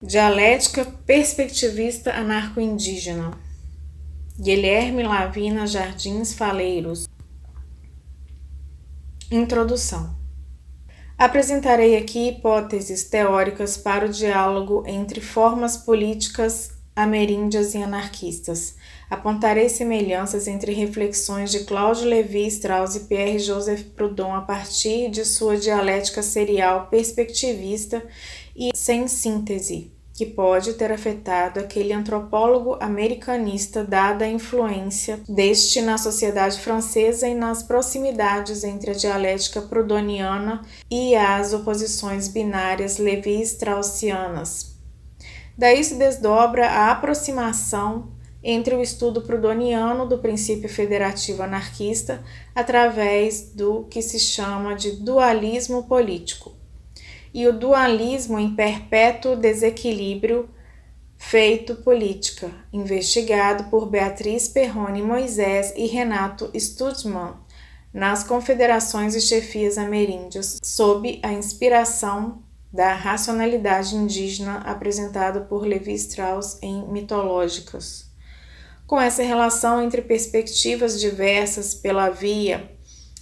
Dialética perspectivista anarco-indígena. Guilherme Lavina Jardins Faleiros. Introdução. Apresentarei aqui hipóteses teóricas para o diálogo entre formas políticas ameríndias e anarquistas. Apontarei semelhanças entre reflexões de Claude Lévi-Strauss e Pierre-Joseph Proudhon a partir de sua dialética serial perspectivista e sem síntese, que pode ter afetado aquele antropólogo americanista dada a influência deste na sociedade francesa e nas proximidades entre a dialética proudhoniana e as oposições binárias levi-straussianas. Daí se desdobra a aproximação entre o estudo proudhoniano do princípio federativo anarquista através do que se chama de dualismo político, e o dualismo em perpétuo desequilíbrio feito política, investigado por Beatriz Perrone Moisés e Renato Stutzman nas confederações e chefias ameríndias, sob a inspiração da racionalidade indígena apresentada por Lévi-Strauss em Mitológicas. Com essa relação entre perspectivas diversas pela via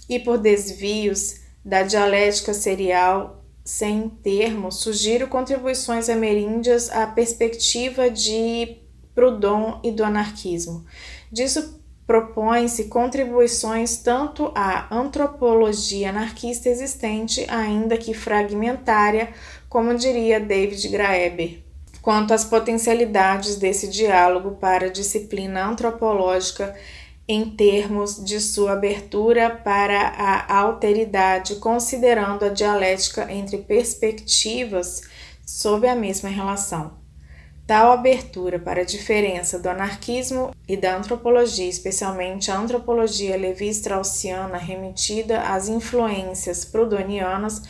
e por desvios da dialética serial sem termo, sugiro contribuições ameríndias à perspectiva de Proudhon e do anarquismo. Disso propõe-se contribuições tanto à antropologia anarquista existente, ainda que fragmentária, como diria David Graeber, quanto às potencialidades desse diálogo para a disciplina antropológica em termos de sua abertura para a alteridade, considerando a dialética entre perspectivas sob a mesma relação. Tal abertura para a diferença do anarquismo e da antropologia, especialmente a antropologia levi-straussiana remetida às influências proudhonianas,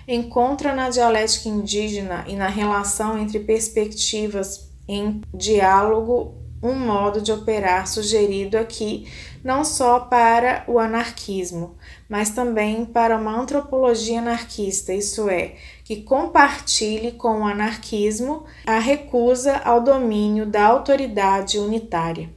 encontra na dialética indígena e na relação entre perspectivas em diálogo um modo de operar sugerido aqui não só para o anarquismo, mas também para uma antropologia anarquista, isso é, que compartilhe com o anarquismo a recusa ao domínio da autoridade unitária.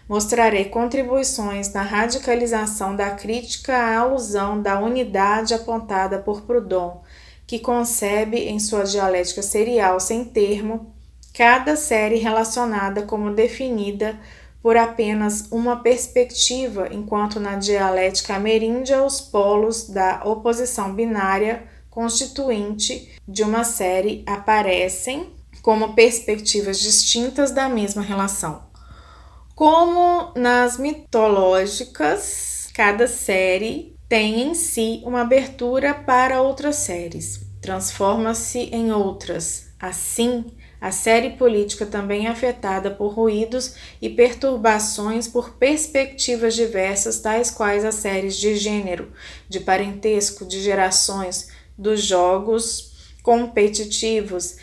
Mostrarei contribuições na radicalização da crítica à alusão da unidade apontada por Proudhon, que concebe em sua dialética serial sem termo cada série relacionada como definida por apenas uma perspectiva, enquanto na dialética ameríndia os polos da oposição binária constituinte de uma série aparecem como perspectivas distintas da mesma relação. Como nas mitológicas, cada série tem em si uma abertura para outras séries, transforma-se em outras. Assim, a série política também é afetada por ruídos e perturbações por perspectivas diversas, tais quais as séries de gênero, de parentesco, de gerações, dos jogos competitivos,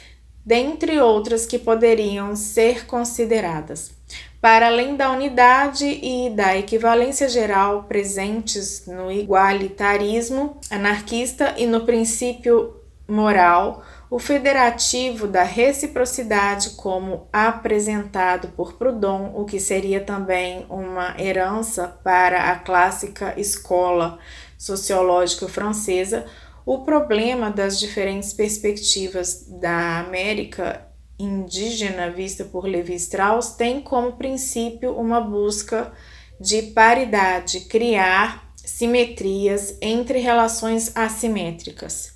dentre outras que poderiam ser consideradas. Para além da unidade e da equivalência geral presentes no igualitarismo anarquista e no princípio moral, o federativo da reciprocidade como apresentado por Proudhon, o que seria também uma herança para a clássica escola sociológica francesa, o problema das diferentes perspectivas da América indígena vista por Lévi-Strauss tem como princípio uma busca de paridade, criar simetrias entre relações assimétricas.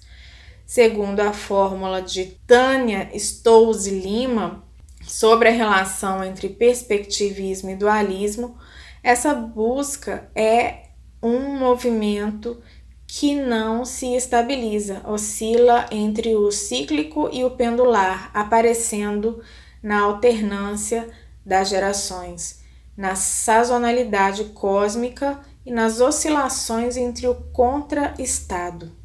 Segundo a fórmula de Tânia Stolze Lima sobre a relação entre perspectivismo e dualismo, essa busca é um movimento que não se estabiliza, oscila entre o cíclico e o pendular, aparecendo na alternância das gerações, na sazonalidade cósmica e nas oscilações entre o contra-estado.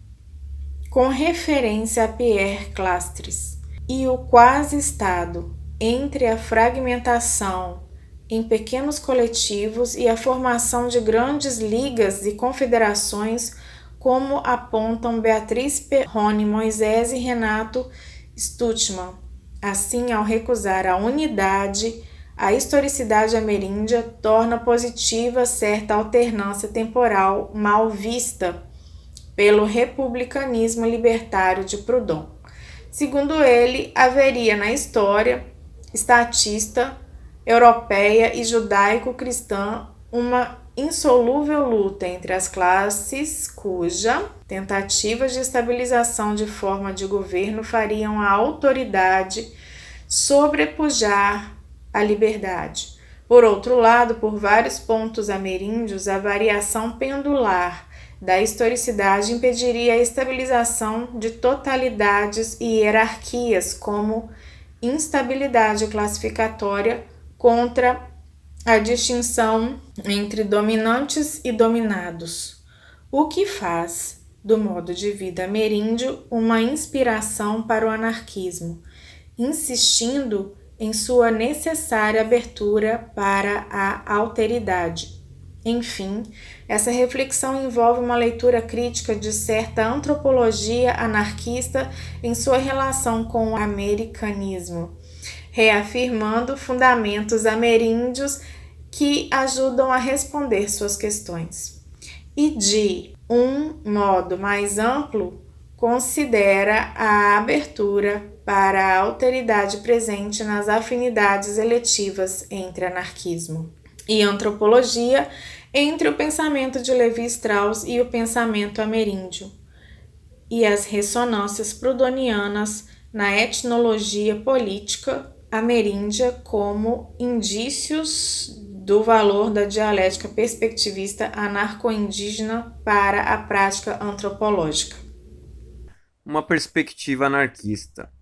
Com referência a Pierre Clastres e o quase-estado entre a fragmentação em pequenos coletivos e a formação de grandes ligas e confederações, como apontam Beatriz Perrone Moisés e Renato Stutzman, Assim, ao recusar a unidade, a historicidade ameríndia torna positiva certa alternância temporal mal vista pelo republicanismo libertário de Proudhon. Segundo ele, haveria na história estatista, europeia e judaico-cristã uma insolúvel luta entre as classes cuja tentativas de estabilização de forma de governo fariam a autoridade sobrepujar a liberdade. Por outro lado, por vários pontos ameríndios, a variação pendular da historicidade impediria a estabilização de totalidades e hierarquias, como instabilidade classificatória contra a distinção entre dominantes e dominados, o que faz do modo de vida ameríndio uma inspiração para o anarquismo, insistindo em sua necessária abertura para a alteridade. Enfim, essa reflexão envolve uma leitura crítica de certa antropologia anarquista em sua relação com o americanismo, reafirmando fundamentos ameríndios que ajudam a responder suas questões. E de um modo mais amplo, considera a abertura para a alteridade presente nas afinidades eletivas entre anarquismo e antropologia, entre o pensamento de Levi Strauss e o pensamento ameríndio, e as ressonâncias proudhonianas na etnologia política ameríndia como indícios do valor da dialética perspectivista anarco-indígena para a prática antropológica. Uma perspectiva anarquista.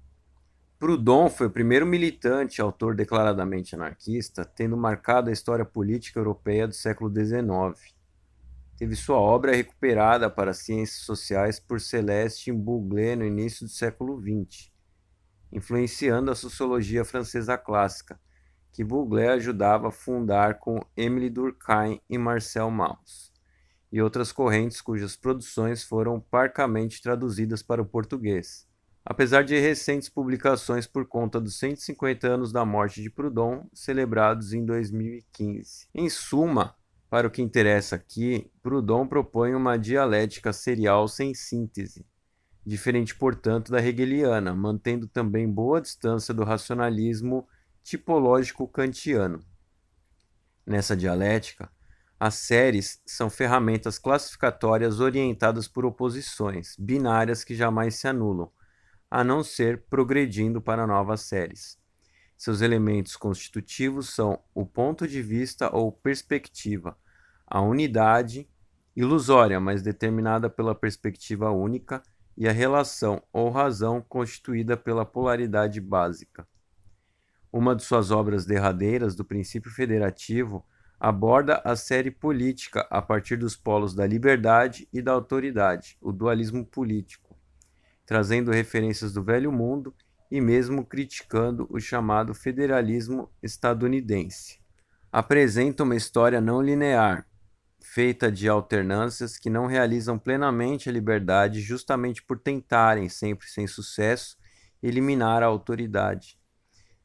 Proudhon foi o primeiro militante e autor declaradamente anarquista, tendo marcado a história política europeia do século XIX. Teve sua obra recuperada para as ciências sociais por Célestin Bouglé no início do século XX, influenciando a sociologia francesa clássica, que Bouglé ajudava a fundar com Émile Durkheim e Marcel Mauss, e outras correntes cujas produções foram parcamente traduzidas para o português. Apesar de recentes publicações por conta dos 150 anos da morte de Proudhon, celebrados em 2015. Em suma, para o que interessa aqui, Proudhon propõe uma dialética serial sem síntese, diferente, portanto, da hegeliana, mantendo também boa distância do racionalismo tipológico kantiano. Nessa dialética, as séries são ferramentas classificatórias orientadas por oposições, binárias que jamais se anulam, a não ser progredindo para novas séries. Seus elementos constitutivos são o ponto de vista ou perspectiva, a unidade, ilusória, mas determinada pela perspectiva única, e a relação ou razão constituída pela polaridade básica. Uma de suas obras derradeiras, do princípio federativo, aborda a série política a partir dos polos da liberdade e da autoridade, o dualismo político, trazendo referências do Velho Mundo e mesmo criticando o chamado federalismo estadunidense. Apresenta uma história não linear, feita de alternâncias que não realizam plenamente a liberdade justamente por tentarem, sempre sem sucesso, eliminar a autoridade.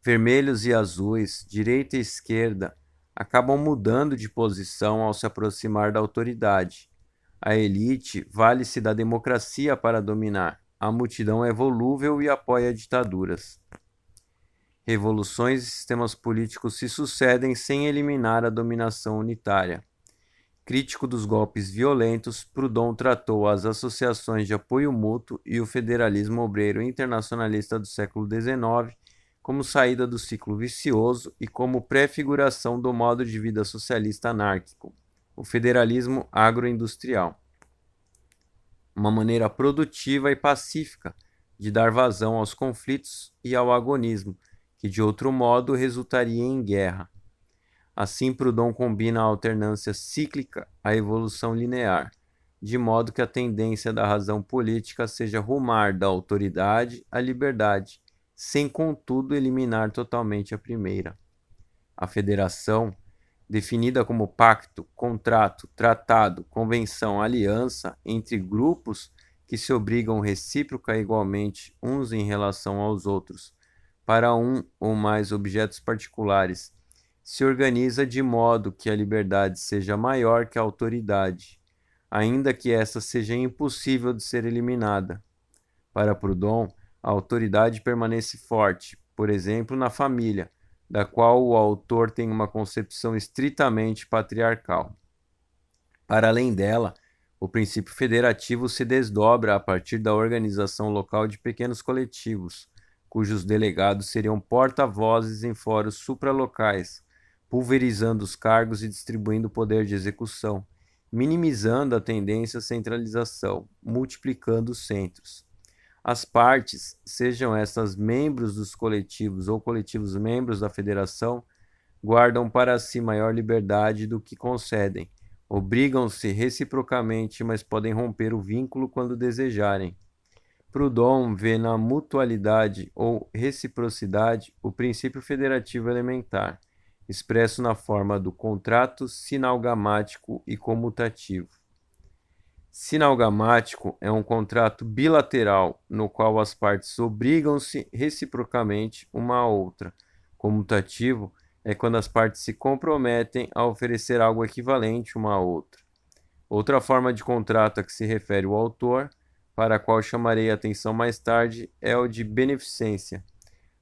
Vermelhos e azuis, direita e esquerda, acabam mudando de posição ao se aproximar da autoridade. A elite vale-se da democracia para dominar. A multidão é volúvel e apoia ditaduras. Revoluções e sistemas políticos se sucedem sem eliminar a dominação unitária. Crítico dos golpes violentos, Proudhon tratou as associações de apoio mútuo e o federalismo obreiro internacionalista do século XIX como saída do ciclo vicioso e como prefiguração do modo de vida socialista anárquico, o federalismo agroindustrial. Uma maneira produtiva e pacífica de dar vazão aos conflitos e ao agonismo, que de outro modo resultaria em guerra. Assim, Proudhon combina a alternância cíclica à evolução linear, de modo que a tendência da razão política seja rumar da autoridade à liberdade, sem contudo eliminar totalmente a primeira. A federação, definida como pacto, contrato, tratado, convenção, aliança entre grupos que se obrigam recíproca e igualmente uns em relação aos outros, para um ou mais objetos particulares, se organiza de modo que a liberdade seja maior que a autoridade, ainda que essa seja impossível de ser eliminada. Para Proudhon, a autoridade permanece forte, por exemplo, na família, da qual o autor tem uma concepção estritamente patriarcal. Para além dela, o princípio federativo se desdobra a partir da organização local de pequenos coletivos, cujos delegados seriam porta-vozes em fóruns supralocais, pulverizando os cargos e distribuindo o poder de execução, minimizando a tendência à centralização, multiplicando os centros. As partes, sejam essas membros dos coletivos ou coletivos membros da federação, guardam para si maior liberdade do que concedem. Obrigam-se reciprocamente, mas podem romper o vínculo quando desejarem. Proudhon vê na mutualidade ou reciprocidade o princípio federativo elementar, expresso na forma do contrato sinalgamático e comutativo. Sinalgamático é um contrato bilateral no qual as partes obrigam-se reciprocamente uma à outra. Comutativo é quando as partes se comprometem a oferecer algo equivalente uma à outra. Outra forma de contrato a que se refere o autor, para a qual chamarei a atenção mais tarde, é o de beneficência,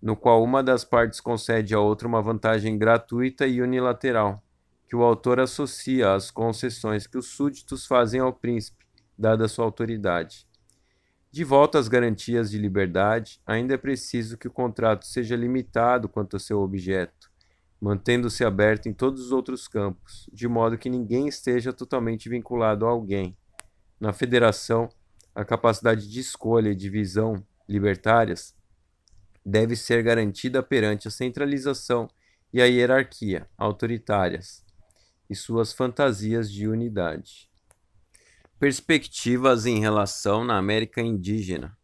no qual uma das partes concede à outra uma vantagem gratuita e unilateral, que o autor associa às concessões que os súditos fazem ao príncipe, dada sua autoridade. De volta às garantias de liberdade, ainda é preciso que o contrato seja limitado quanto a seu objeto, mantendo-se aberto em todos os outros campos, de modo que ninguém esteja totalmente vinculado a alguém. Na federação, a capacidade de escolha e de visão libertárias deve ser garantida perante a centralização e a hierarquia autoritárias e suas fantasias de unidade. Perspectivas em relação na América indígena.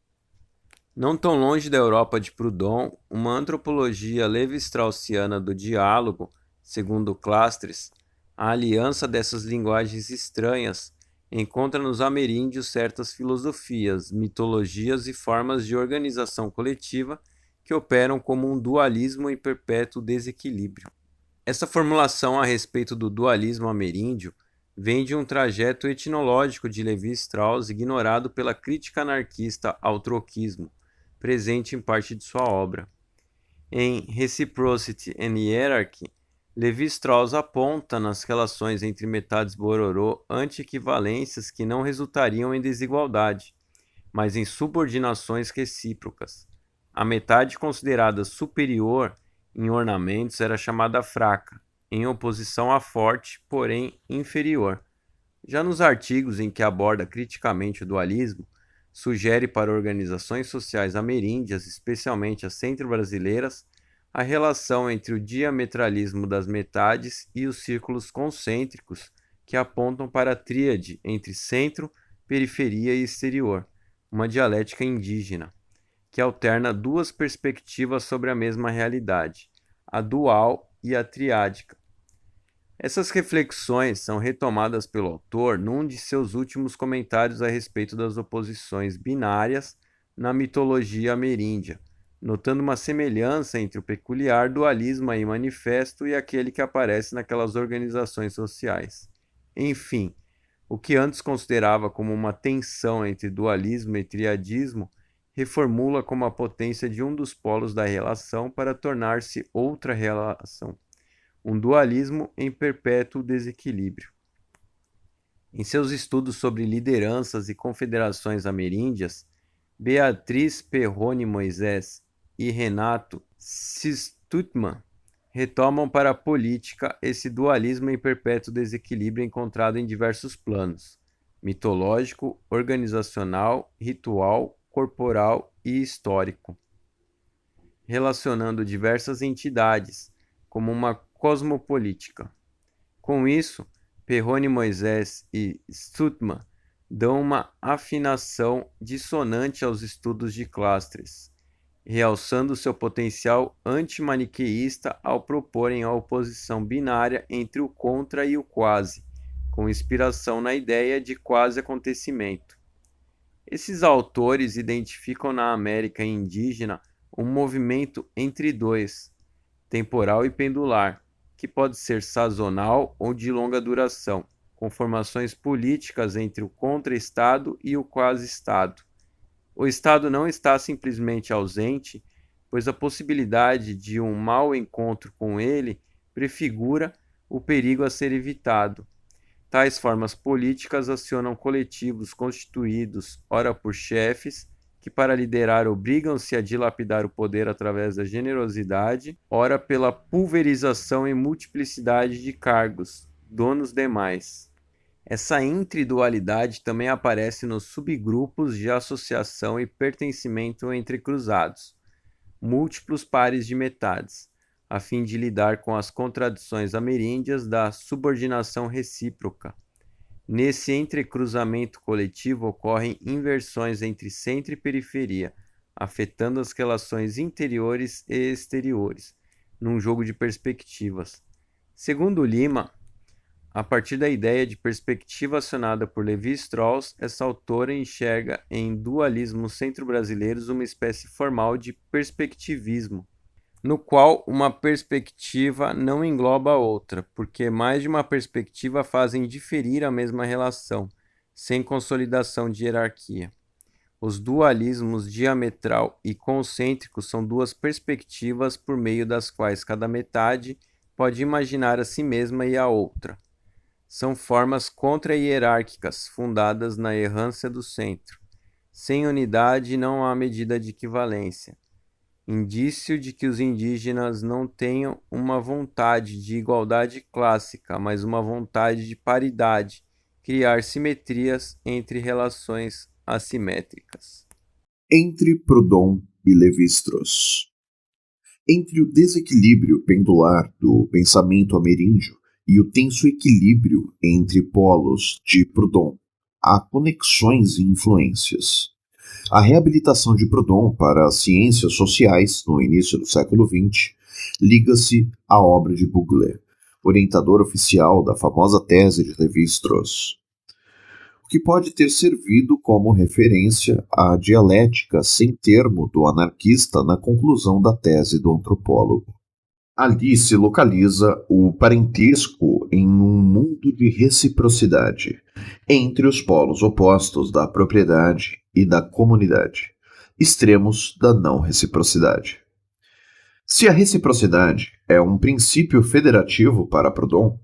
Não tão longe da Europa de Proudhon, uma antropologia levi-straussiana do diálogo, segundo Clastres, a aliança dessas linguagens estranhas encontra nos ameríndios certas filosofias, mitologias e formas de organização coletiva que operam como um dualismo em perpétuo desequilíbrio. Essa formulação a respeito do dualismo ameríndio vem de um trajeto etnológico de Levi-Strauss ignorado pela crítica anarquista ao troquismo, presente em parte de sua obra. Em Reciprocity and Hierarchy, Levi-Strauss aponta nas relações entre metades Bororô anti-equivalências que não resultariam em desigualdade, mas em subordinações recíprocas. A metade considerada superior em ornamentos era chamada fraca, em oposição à forte, porém inferior. Já nos artigos em que aborda criticamente o dualismo, sugere para organizações sociais ameríndias, especialmente as centro-brasileiras, a relação entre o diametralismo das metades e os círculos concêntricos que apontam para a tríade entre centro, periferia e exterior, uma dialética indígena, que alterna duas perspectivas sobre a mesma realidade, a dual e a triádica. Essas reflexões são retomadas pelo autor num de seus últimos comentários a respeito das oposições binárias na mitologia ameríndia, notando uma semelhança entre o peculiar dualismo aí manifesto e aquele que aparece naquelas organizações sociais. Enfim, o que antes considerava como uma tensão entre dualismo e triadismo, reformula como a potência de um dos polos da relação para tornar-se outra relação. Um dualismo em perpétuo desequilíbrio. Em seus estudos sobre lideranças e confederações ameríndias, Beatriz Perrone Moisés e Renato Sistutman retomam para a política esse dualismo em perpétuo desequilíbrio encontrado em diversos planos: mitológico, organizacional, ritual, corporal e histórico, relacionando diversas entidades como uma cosmopolítica. Com isso, Perrone Moisés e Stutman dão uma afinação dissonante aos estudos de Clastres, realçando seu potencial antimaniqueísta ao proporem a oposição binária entre o contra e o quase, com inspiração na ideia de quase-acontecimento. Esses autores identificam na América indígena um movimento entre dois, temporal e pendular, que pode ser sazonal ou de longa duração, com formações políticas entre o contra-Estado e o quase-Estado. O Estado não está simplesmente ausente, pois a possibilidade de um mau encontro com ele prefigura o perigo a ser evitado. Tais formas políticas acionam coletivos constituídos, ora por chefes, que para liderar obrigam-se a dilapidar o poder através da generosidade, ora pela pulverização e multiplicidade de cargos, donos demais. Essa individualidade também aparece nos subgrupos de associação e pertencimento entre cruzados, múltiplos pares de metades, a fim de lidar com as contradições ameríndias da subordinação recíproca. Nesse entrecruzamento coletivo ocorrem inversões entre centro e periferia, afetando as relações interiores e exteriores, num jogo de perspectivas. Segundo Lima, a partir da ideia de perspectiva acionada por Levi-Strauss, essa autora enxerga em dualismos centro-brasileiros uma espécie formal de perspectivismo, no qual uma perspectiva não engloba a outra, porque mais de uma perspectiva fazem diferir a mesma relação, sem consolidação de hierarquia. Os dualismos diametral e concêntrico são duas perspectivas por meio das quais cada metade pode imaginar a si mesma e a outra. São formas contra-hierárquicas, fundadas na errância do centro. Sem unidade não há medida de equivalência. Indício de que os indígenas não tenham uma vontade de igualdade clássica, mas uma vontade de paridade, criar simetrias entre relações assimétricas. Entre Proudhon e Lévi-Strauss. Entre o desequilíbrio pendular do pensamento ameríndio e o tenso equilíbrio entre polos de Proudhon, há conexões e influências. A reabilitação de Proudhon para as ciências sociais, no início do século XX, liga-se à obra de Bugler, orientador oficial da famosa tese de Lévi-Strauss, o que pode ter servido como referência à dialética sem termo do anarquista na conclusão da tese do antropólogo. Ali se localiza o parentesco em um mundo de reciprocidade entre os polos opostos da propriedade e da comunidade, extremos da não reciprocidade. Se a reciprocidade é um princípio federativo para Proudhon,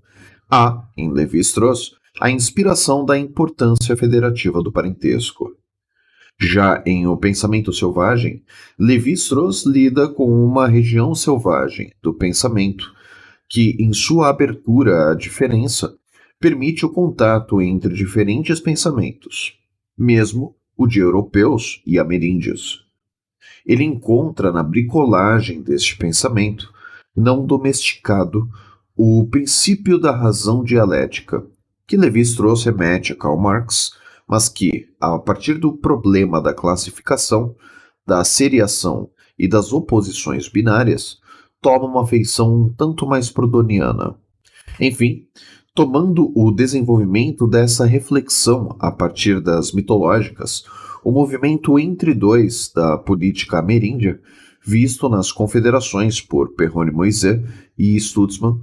há, em Lévi-Strauss, a inspiração da importância federativa do parentesco. Já em O Pensamento Selvagem, Lévi-Strauss lida com uma região selvagem do pensamento que, em sua abertura à diferença, permite o contato entre diferentes pensamentos, mesmo o de europeus e ameríndios. Ele encontra na bricolagem deste pensamento, não domesticado, o princípio da razão dialética, que Lévi-Strauss remete a Karl Marx, mas que, a partir do problema da classificação, da seriação e das oposições binárias, toma uma feição um tanto mais proudhoniana. Enfim, tomando o desenvolvimento dessa reflexão a partir das mitológicas, o movimento entre dois da política ameríndia, visto nas confederações por Perrone Moisés e Stutzman,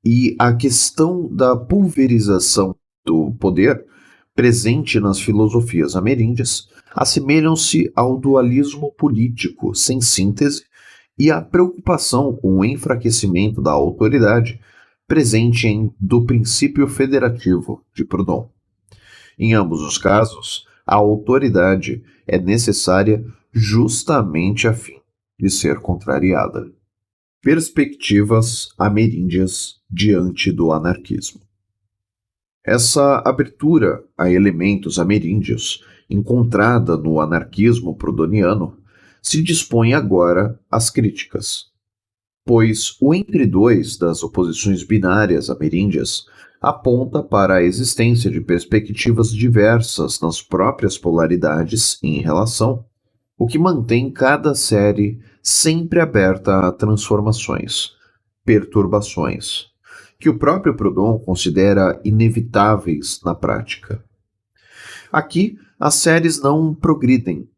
e a questão da pulverização do poder, presente nas filosofias ameríndias, assemelham-se ao dualismo político sem síntese e à preocupação com o enfraquecimento da autoridade presente em Do Princípio Federativo, de Proudhon. Em ambos os casos, a autoridade é necessária justamente a fim de ser contrariada. Perspectivas ameríndias diante do anarquismo. Essa abertura a elementos ameríndios, encontrada no anarquismo proudhoniano, se dispõe agora às críticas, pois o entre dois das oposições binárias ameríndias aponta para a existência de perspectivas diversas nas próprias polaridades em relação, o que mantém cada série sempre aberta a transformações, perturbações, que o próprio Proudhon considera inevitáveis na prática. Aqui, as séries não progridem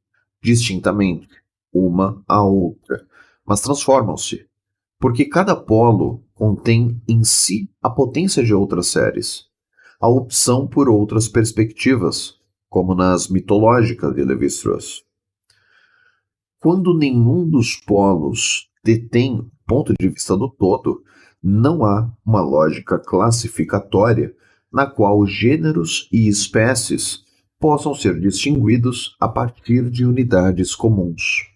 distintamente, uma à outra, mas transformam-se, porque cada polo contém em si a potência de outras séries, a opção por outras perspectivas, como nas mitológicas de Levi-Strauss. Quando nenhum dos polos detém ponto de vista do todo, não há uma lógica classificatória na qual gêneros e espécies possam ser distinguidos a partir de unidades comuns.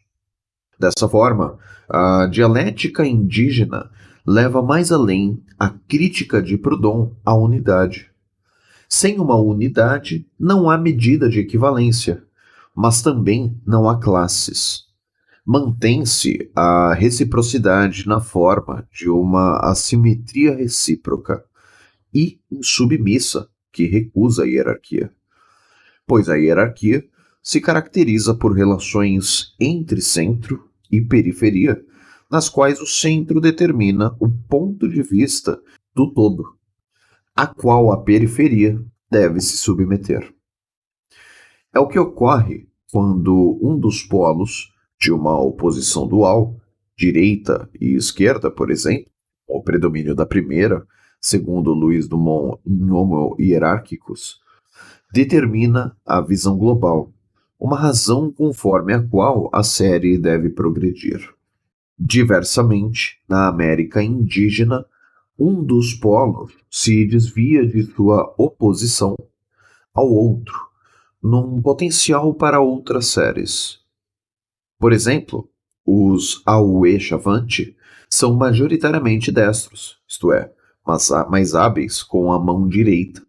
Dessa forma, a dialética indígena leva mais além a crítica de Proudhon à unidade. Sem uma unidade, não há medida de equivalência, mas também não há classes. Mantém-se a reciprocidade na forma de uma assimetria recíproca e insubmissa que recusa a hierarquia, pois a hierarquia se caracteriza por relações entre centro e periferia, nas quais o centro determina o ponto de vista do todo, a qual a periferia deve se submeter. É o que ocorre quando um dos polos de uma oposição dual, direita e esquerda, por exemplo, o predomínio da primeira, segundo Luiz Dumont em Homo Hierarchicus, determina a visão global, uma razão conforme a qual a série deve progredir. Diversamente, na América indígena, um dos polos se desvia de sua oposição ao outro, num potencial para outras séries. Por exemplo, os Aue Chavante são majoritariamente destros, isto é, mais hábeis com a mão direita,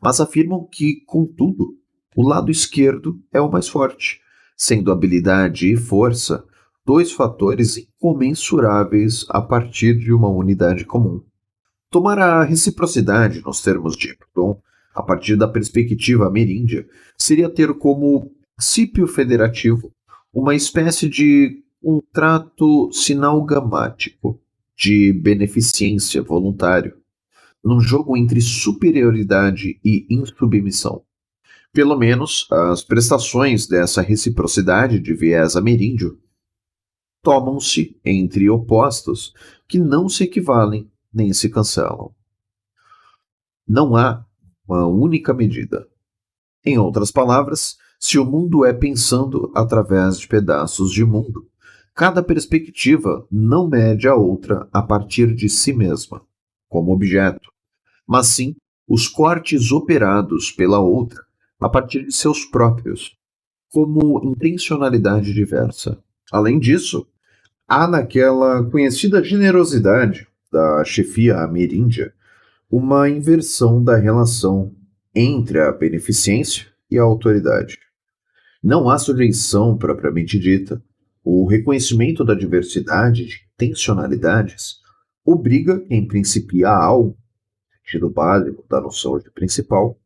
mas afirmam que, contudo, o lado esquerdo é o mais forte, sendo habilidade e força dois fatores incomensuráveis a partir de uma unidade comum. Tomar a reciprocidade nos termos de Proudhon, a partir da perspectiva ameríndia, seria ter como princípio federativo uma espécie de contrato sinalgamático de beneficência voluntário, num jogo entre superioridade e insubmissão. Pelo menos, as prestações dessa reciprocidade de viés ameríndio tomam-se entre opostos que não se equivalem nem se cancelam. Não há uma única medida. Em outras palavras, se o mundo é pensando através de pedaços de mundo, cada perspectiva não mede a outra a partir de si mesma, como objeto, mas sim os cortes operados pela outra a partir de seus próprios, como intencionalidade diversa. Além disso, há naquela conhecida generosidade da chefia ameríndia uma inversão da relação entre a beneficência e a autoridade. Não há sujeição propriamente dita. O reconhecimento da diversidade de intencionalidades obriga quem principia algo, no sentido básico da noção de principal,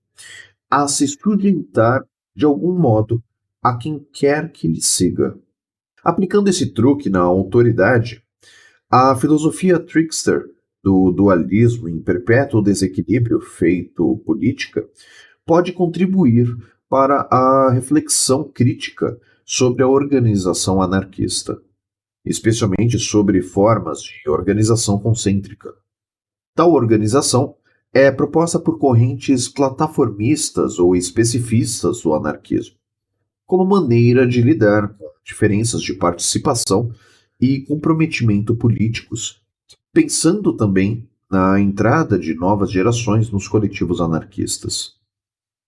a se sujeitar de algum modo a quem quer que lhe siga. Aplicando esse truque na autoridade, a filosofia trickster do dualismo em perpétuo desequilíbrio feito política pode contribuir para a reflexão crítica sobre a organização anarquista, especialmente sobre formas de organização concêntrica. Tal organização é proposta por correntes plataformistas ou especificistas do anarquismo, como maneira de lidar com diferenças de participação e comprometimento políticos, pensando também na entrada de novas gerações nos coletivos anarquistas.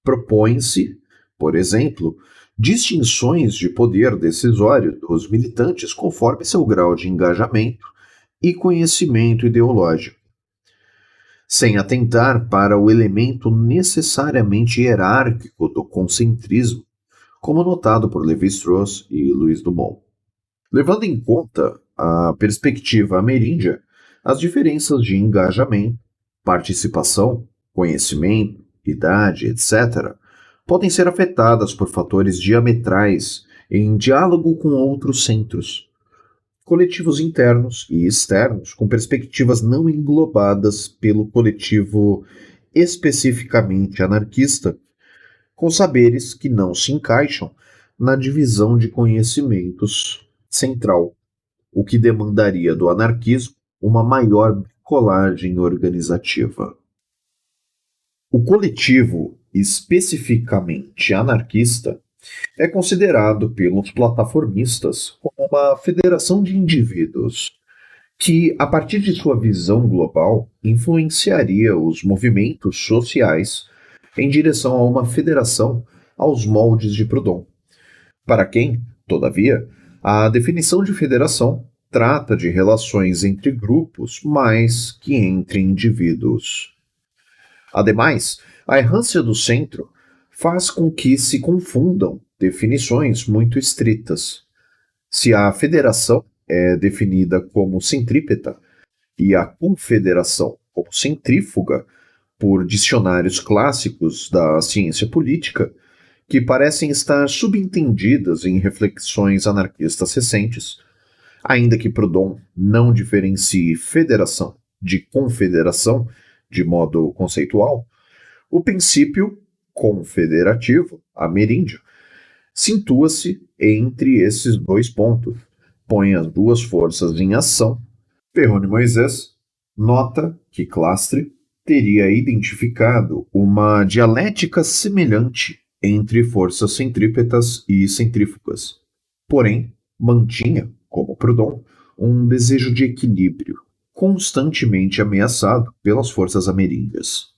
Propõe-se, por exemplo, distinções de poder decisório dos militantes conforme seu grau de engajamento e conhecimento ideológico, sem atentar para o elemento necessariamente hierárquico do concentrismo, como notado por Levi-Strauss e Luiz Dumont. Levando em conta a perspectiva ameríndia, as diferenças de engajamento, participação, conhecimento, idade, etc., podem ser afetadas por fatores diametrais em diálogo com outros centros, coletivos internos e externos com perspectivas não englobadas pelo coletivo especificamente anarquista, com saberes que não se encaixam na divisão de conhecimentos central, o que demandaria do anarquismo uma maior colagem organizativa. O coletivo, especificamente anarquista, é considerado pelos plataformistas como uma federação de indivíduos que, a partir de sua visão global, influenciaria os movimentos sociais em direção a uma federação aos moldes de Proudhon. Para quem, todavia, a definição de federação trata de relações entre grupos mais que entre indivíduos. Ademais, a errância do centro faz com que se confundam definições muito estritas. Se a federação é definida como centrípeta e a confederação como centrífuga por dicionários clássicos da ciência política, que parecem estar subentendidas em reflexões anarquistas recentes, ainda que Proudhon não diferencie federação de confederação de modo conceitual, o princípio confederativo, ameríndio, situa-se entre esses dois pontos, põe as duas forças em ação. Perrone Moisés nota que Clastre teria identificado uma dialética semelhante entre forças centrípetas e centrífugas, porém mantinha, como Proudhon, um desejo de equilíbrio, constantemente ameaçado pelas forças ameríndias.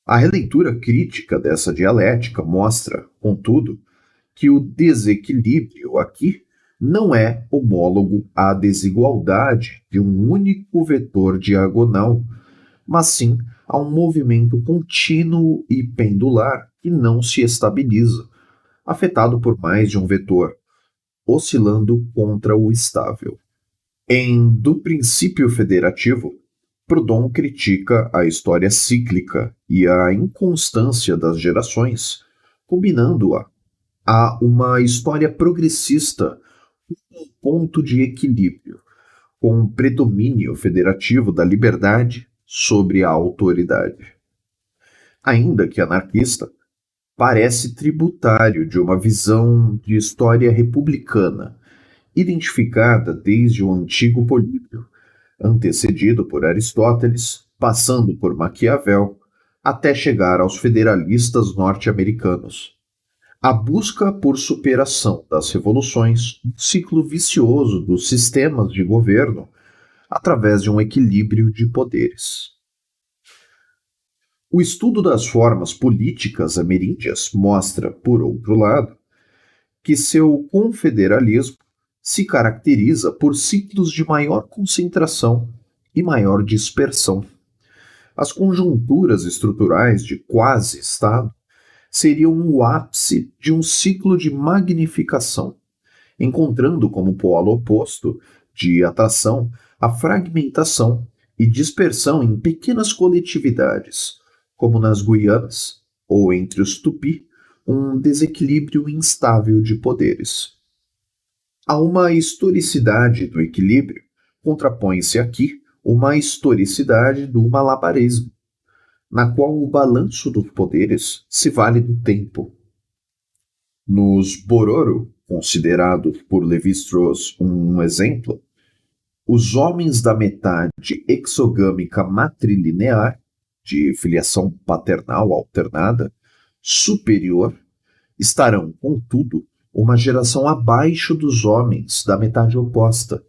A releitura crítica dessa dialética mostra, contudo, que o desequilíbrio aqui não é homólogo à desigualdade de um único vetor diagonal, mas sim a um movimento contínuo e pendular que não se estabiliza, afetado por mais de um vetor, oscilando contra o estável. Em Do Princípio Federativo, Proudhon critica a história cíclica e a inconstância das gerações, combinando-a a uma história progressista com um ponto de equilíbrio, com um predomínio federativo da liberdade sobre a autoridade. Ainda que anarquista, parece tributário de uma visão de história republicana, identificada desde o antigo Políbio, antecedido por Aristóteles, passando por Maquiavel, até chegar aos federalistas norte-americanos. A busca por superação das revoluções, um ciclo vicioso dos sistemas de governo, através de um equilíbrio de poderes. O estudo das formas políticas ameríndias mostra, por outro lado, que seu confederalismo se caracteriza por ciclos de maior concentração e maior dispersão. As conjunturas estruturais de quase-Estado seriam o ápice de um ciclo de magnificação, encontrando como polo oposto de atração a fragmentação e dispersão em pequenas coletividades, como nas Guianas ou entre os Tupi, um desequilíbrio instável de poderes. A uma historicidade do equilíbrio contrapõe-se aqui uma historicidade do malabarismo, na qual o balanço dos poderes se vale do tempo. Nos Bororo, considerados por Lévi-Strauss um exemplo, os homens da metade exogâmica matrilinear, de filiação paternal alternada, superior, estarão, contudo, uma geração abaixo dos homens da metade oposta,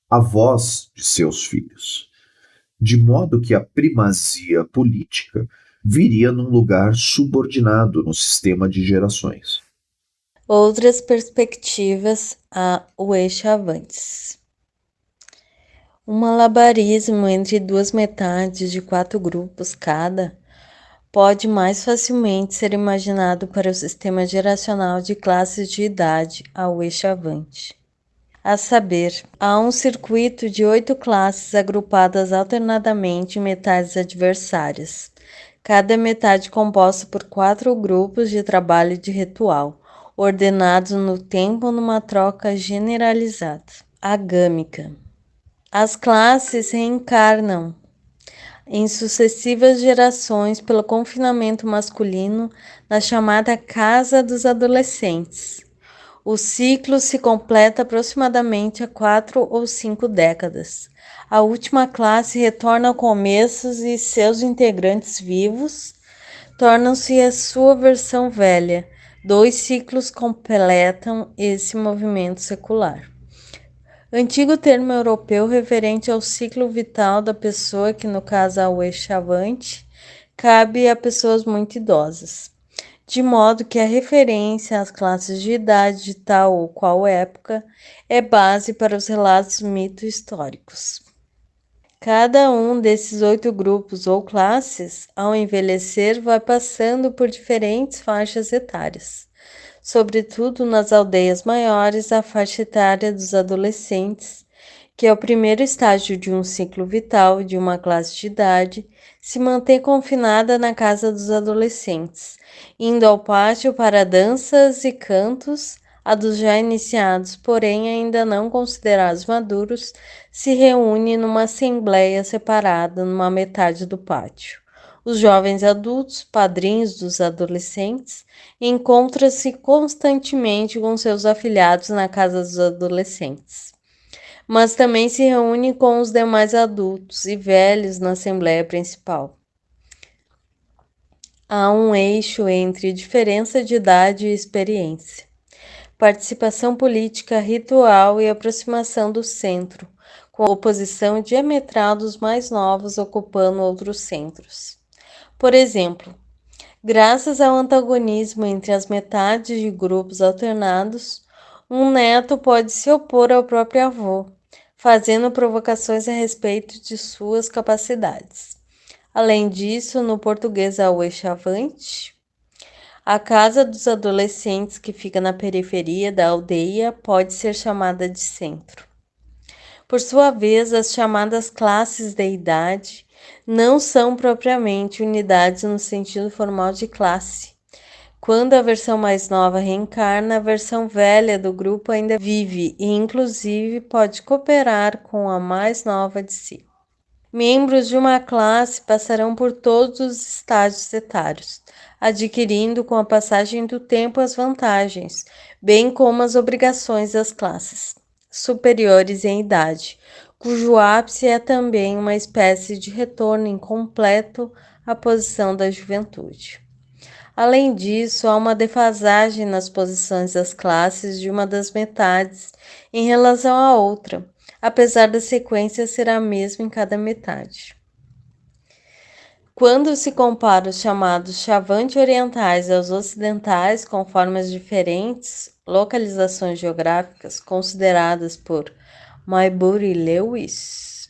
avós de seus filhos, de modo que a primazia política viria num lugar subordinado no sistema de gerações. Outras perspectivas a Ueshavantes. Um malabarismo entre duas metades de 4 grupos cada pode mais facilmente ser imaginado para o sistema geracional de classes de idade a Ueshavante. A saber, há um circuito de 8 classes agrupadas alternadamente em metades adversárias, cada metade composta por 4 grupos de trabalho de ritual, ordenados no tempo numa troca generalizada. Agâmica. As classes reencarnam em sucessivas gerações pelo confinamento masculino na chamada Casa dos Adolescentes. O ciclo se completa aproximadamente a 4 ou 5 décadas. A última classe retorna ao começo e seus integrantes vivos tornam-se a sua versão velha. 2 ciclos completam esse movimento secular. Antigo termo europeu referente ao ciclo vital da pessoa, que no caso é o Echavante, cabe a pessoas muito idosas, de modo que a referência às classes de idade de tal ou qual época é base para os relatos mito-históricos. Cada um desses 8 grupos ou classes, ao envelhecer, vai passando por diferentes faixas etárias. Sobretudo nas aldeias maiores, a faixa etária dos adolescentes, que é o primeiro estágio de um ciclo vital de uma classe de idade, se mantém confinada na casa dos adolescentes, indo ao pátio para danças e cantos. A dos já iniciados, porém ainda não considerados maduros, se reúne numa assembleia separada numa metade do pátio. Os jovens adultos, padrinhos dos adolescentes, encontram-se constantemente com seus afilhados na casa dos adolescentes, mas também se reúne com os demais adultos e velhos na assembleia principal. Há um eixo entre diferença de idade e experiência, participação política, ritual e aproximação do centro, com a oposição diametral dos mais novos ocupando outros centros. Por exemplo, graças ao antagonismo entre as metades de grupos alternados, um neto pode se opor ao próprio avô, fazendo provocações a respeito de suas capacidades. Além disso, no português ao Echavante, a casa dos adolescentes, que fica na periferia da aldeia, pode ser chamada de centro. Por sua vez, as chamadas classes de idade não são propriamente unidades no sentido formal de classe. Quando a versão mais nova reencarna, a versão velha do grupo ainda vive e, inclusive, pode cooperar com a mais nova de si. Membros de uma classe passarão por todos os estágios etários, adquirindo com a passagem do tempo as vantagens, bem como as obrigações das classes superiores em idade, cujo ápice é também uma espécie de retorno incompleto à posição da juventude. Além disso, há uma defasagem nas posições das classes de uma das metades em relação à outra, apesar da sequência ser a mesma em cada metade. Quando se compara os chamados Chavante orientais aos ocidentais, com formas diferentes, localizações geográficas consideradas por Maybury e Lewis,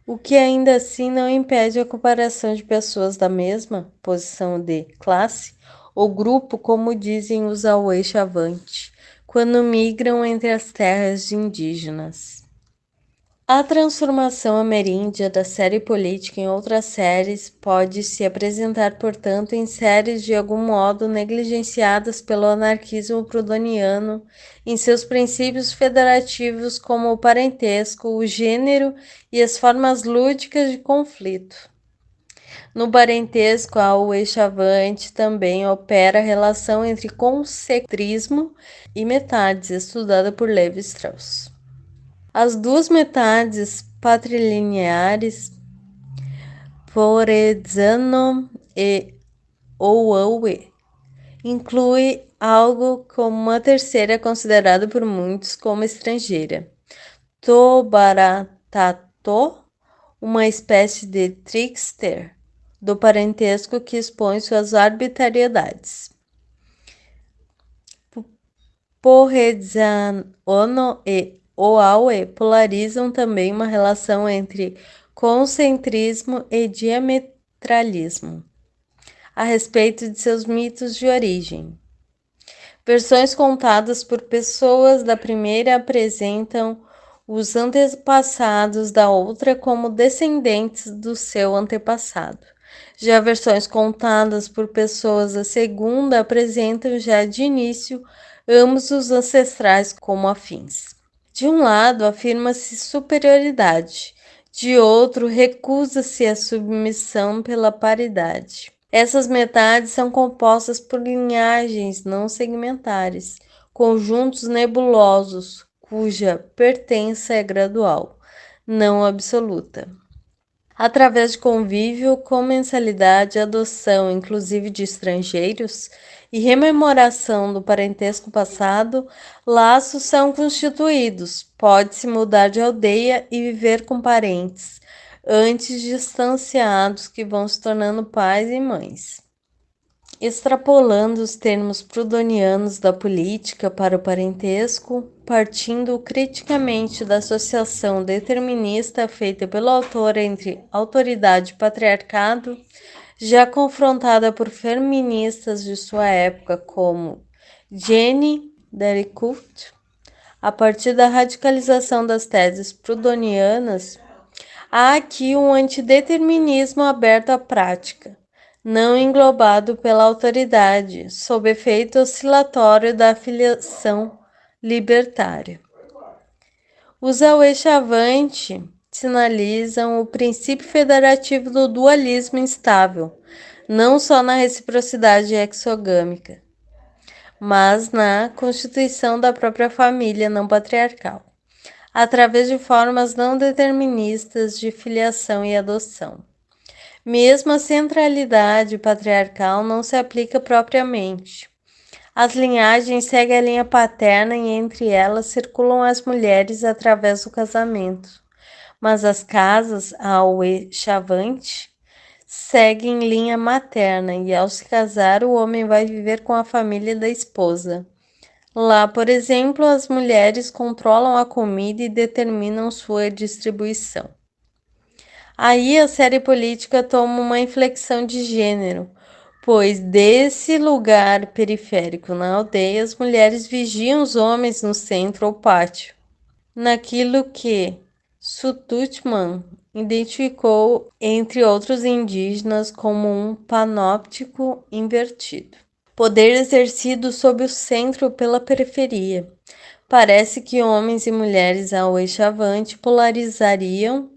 o que ainda assim não impede a comparação de pessoas da mesma posição de classe ou grupo, como dizem os Auê Chavante, quando migram entre as terras indígenas. A transformação ameríndia da série política em outras séries pode se apresentar, portanto, em séries de algum modo negligenciadas pelo anarquismo proudhoniano em seus princípios federativos, como o parentesco, o gênero e as formas lúdicas de conflito. No parentesco, o Echavante também opera a relação entre concentrismo e metades, estudada por Levi-Strauss. As duas metades patrilineares, Porezano e Ouaue, inclui algo como uma terceira considerada por muitos como estrangeira, Tobaratato, uma espécie de trickster do parentesco que expõe suas arbitrariedades. Porezano e Ouaue polarizam também uma relação entre concentrismo e diametralismo a respeito de seus mitos de origem. Versões contadas por pessoas da primeira apresentam os antepassados da outra como descendentes do seu antepassado. Já versões contadas por pessoas da segunda apresentam já de início ambos os ancestrais como afins. De um lado, afirma-se superioridade, de outro, recusa-se a submissão pela paridade. Essas metades são compostas por linhagens não segmentares, conjuntos nebulosos, cuja pertença é gradual, não absoluta. Através de convívio, comensalidade, adoção, inclusive de estrangeiros, e rememoração do parentesco passado, laços são constituídos. Pode-se mudar de aldeia e viver com parentes, antes distanciados que vão se tornando pais e mães. Extrapolando os termos proudhonianos da política para o parentesco, partindo criticamente da associação determinista feita pelo autor entre autoridade e patriarcado, já confrontada por feministas de sua época como Jenny Dericourt, a partir da radicalização das teses proudhonianas, há aqui um antideterminismo aberto à prática, não englobado pela autoridade, sob efeito oscilatório da filiação libertária. Os Auê-Chavante sinalizam o princípio federativo do dualismo instável, não só na reciprocidade exogâmica, mas na constituição da própria família não patriarcal, através de formas não deterministas de filiação e adoção. Mesmo a centralidade patriarcal não se aplica propriamente. As linhagens seguem a linha paterna e entre elas circulam as mulheres através do casamento. Mas as casas, Auê-Chavante, seguem linha materna e ao se casar o homem vai viver com a família da esposa. Lá, por exemplo, as mulheres controlam a comida e determinam sua distribuição. Aí a série política toma uma inflexão de gênero, pois desse lugar periférico na aldeia, as mulheres vigiam os homens no centro ou pátio, naquilo que Sututman identificou, entre outros indígenas, como um panóptico invertido. Poder exercido sob o centro pela periferia. Parece que homens e mulheres Auê-Chavante polarizariam,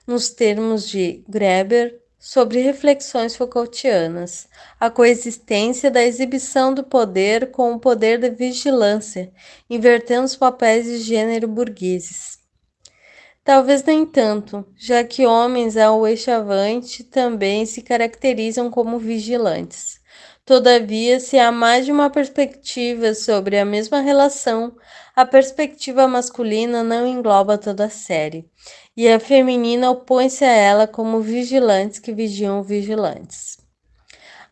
nos termos de Greber, sobre reflexões Foucaultianas, a coexistência da exibição do poder com o poder da vigilância, invertendo os papéis de gênero burgueses. Talvez nem tanto, já que homens Auê-Chavante também se caracterizam como vigilantes. Todavia, se há mais de uma perspectiva sobre a mesma relação, a perspectiva masculina não engloba toda a série, e a feminina opõe-se a ela como vigilantes que vigiam vigilantes.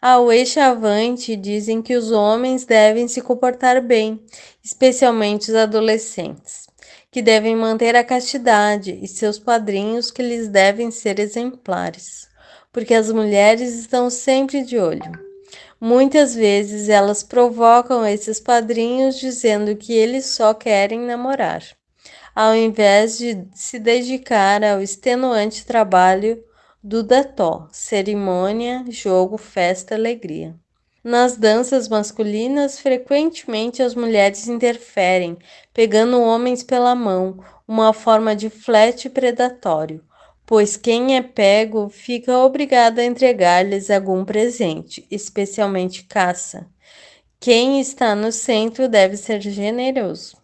Auê-Chavante dizem que os homens devem se comportar bem, especialmente os adolescentes, que devem manter a castidade e seus padrinhos que lhes devem ser exemplares, porque as mulheres estão sempre de olho. Muitas vezes elas provocam esses padrinhos dizendo que eles só querem namorar, ao invés de se dedicar ao extenuante trabalho do dató, cerimônia, jogo, festa, alegria. Nas danças masculinas, frequentemente as mulheres interferem, pegando homens pela mão, uma forma de flerte predatório, pois quem é pego fica obrigado a entregar-lhes algum presente, especialmente caça. Quem está no centro deve ser generoso.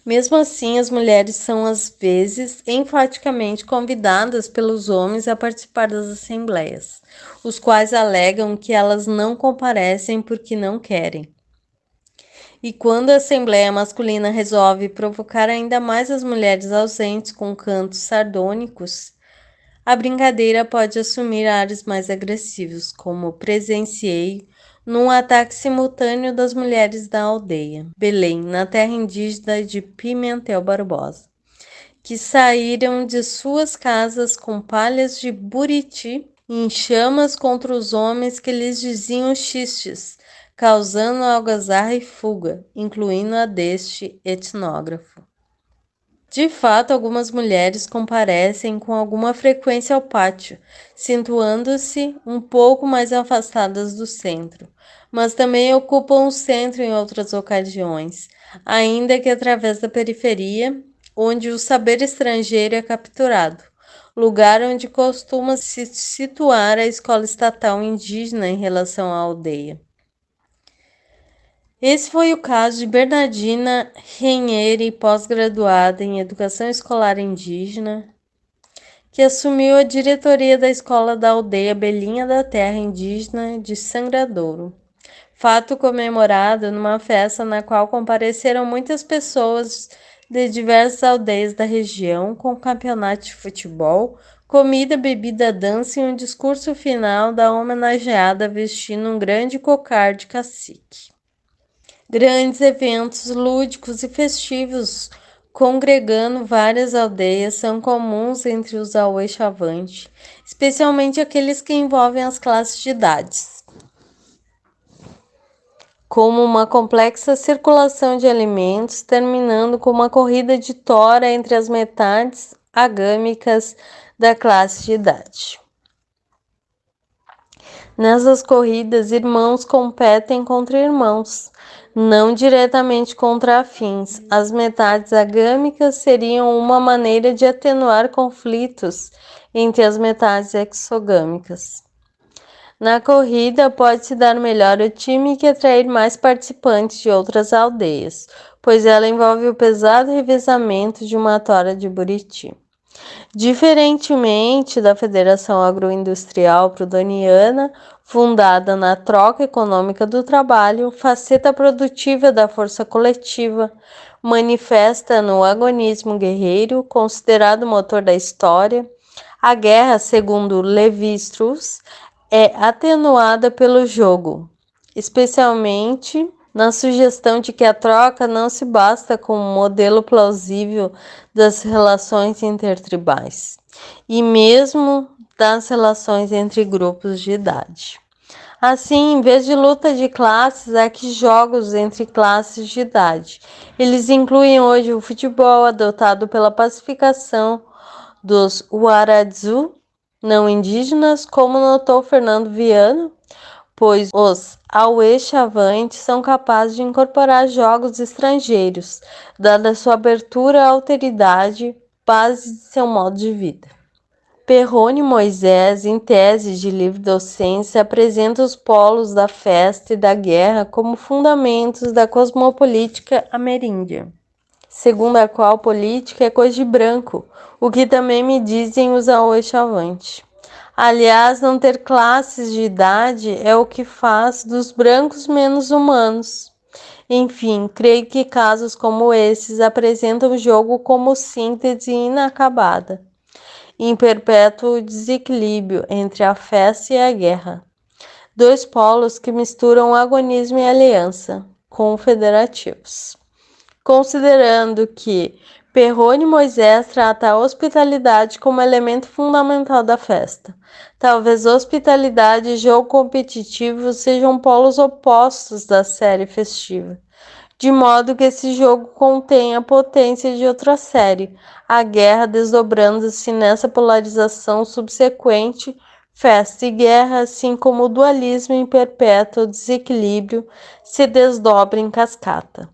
Mesmo assim, as mulheres são às vezes enfaticamente convidadas pelos homens a participar das assembleias, os quais alegam que elas não comparecem porque não querem. E quando a assembleia masculina resolve provocar ainda mais as mulheres ausentes com cantos sardônicos, a brincadeira pode assumir ares mais agressivos, como presenciei num ataque simultâneo das mulheres da aldeia Belém, na terra indígena de Pimentel Barbosa, que saíram de suas casas com palhas de buriti em chamas contra os homens que lhes diziam xistes, causando algazarra e fuga, incluindo a deste etnógrafo. De fato, algumas mulheres comparecem com alguma frequência ao pátio, situando-se um pouco mais afastadas do centro, mas também ocupam o centro em outras ocasiões, ainda que através da periferia, onde o saber estrangeiro é capturado, lugar onde costuma se situar a escola estatal indígena em relação à aldeia. Esse foi o caso de Bernardina Renieri, pós-graduada em Educação Escolar Indígena, que assumiu a diretoria da escola da aldeia Belinha da Terra Indígena de Sangradouro. Fato comemorado numa festa na qual compareceram muitas pessoas de diversas aldeias da região, com campeonato de futebol, comida, bebida, dança e um discurso final da homenageada vestindo um grande cocar de cacique. Grandes eventos lúdicos e festivos congregando várias aldeias são comuns entre os Auê Chavante, especialmente aqueles que envolvem as classes de idades, como uma complexa circulação de alimentos, terminando com uma corrida de tora entre as metades agâmicas da classe de idade. Nessas corridas, irmãos competem contra irmãos, não diretamente contra afins. As metades agâmicas seriam uma maneira de atenuar conflitos entre as metades exogâmicas. Na corrida, pode-se dar melhor o time que atrair mais participantes de outras aldeias, pois ela envolve o pesado revezamento de uma tora de buriti. Diferentemente da Federação Agroindustrial Prudoniana, fundada na troca econômica do trabalho, faceta produtiva da força coletiva, manifesta no agonismo guerreiro, considerado motor da história. A guerra, segundo Levi-Strauss, é atenuada pelo jogo, especialmente na sugestão de que a troca não se basta com um modelo plausível das relações intertribais, e mesmo das relações entre grupos de idade. Assim, em vez de luta de classes, há aqui jogos entre classes de idade. Eles incluem hoje o futebol adotado pela pacificação dos Waradzu não indígenas, como notou Fernando Viana, pois os Auê Chavantes são capazes de incorporar jogos estrangeiros, dada sua abertura à alteridade, base de seu modo de vida. Perrone Moisés, em tese de livre docência, apresenta os polos da festa e da guerra como fundamentos da cosmopolítica ameríndia, segundo a qual política é coisa de branco, o que também me dizem os Auê Chavantes. Aliás, não ter classes de idade é o que faz dos brancos menos humanos. Enfim, creio que casos como esses apresentam o jogo como síntese inacabada, em perpétuo desequilíbrio entre a festa e a guerra. Dois polos que misturam agonismo e aliança, confederativos. Considerando que Perrone Moisés trata a hospitalidade como elemento fundamental da festa. Talvez hospitalidade e jogo competitivo sejam polos opostos da série festiva, de modo que esse jogo contém a potência de outra série, a guerra desdobrando-se nessa polarização subsequente, festa e guerra, assim como o dualismo em perpétuo desequilíbrio se desdobra em cascata,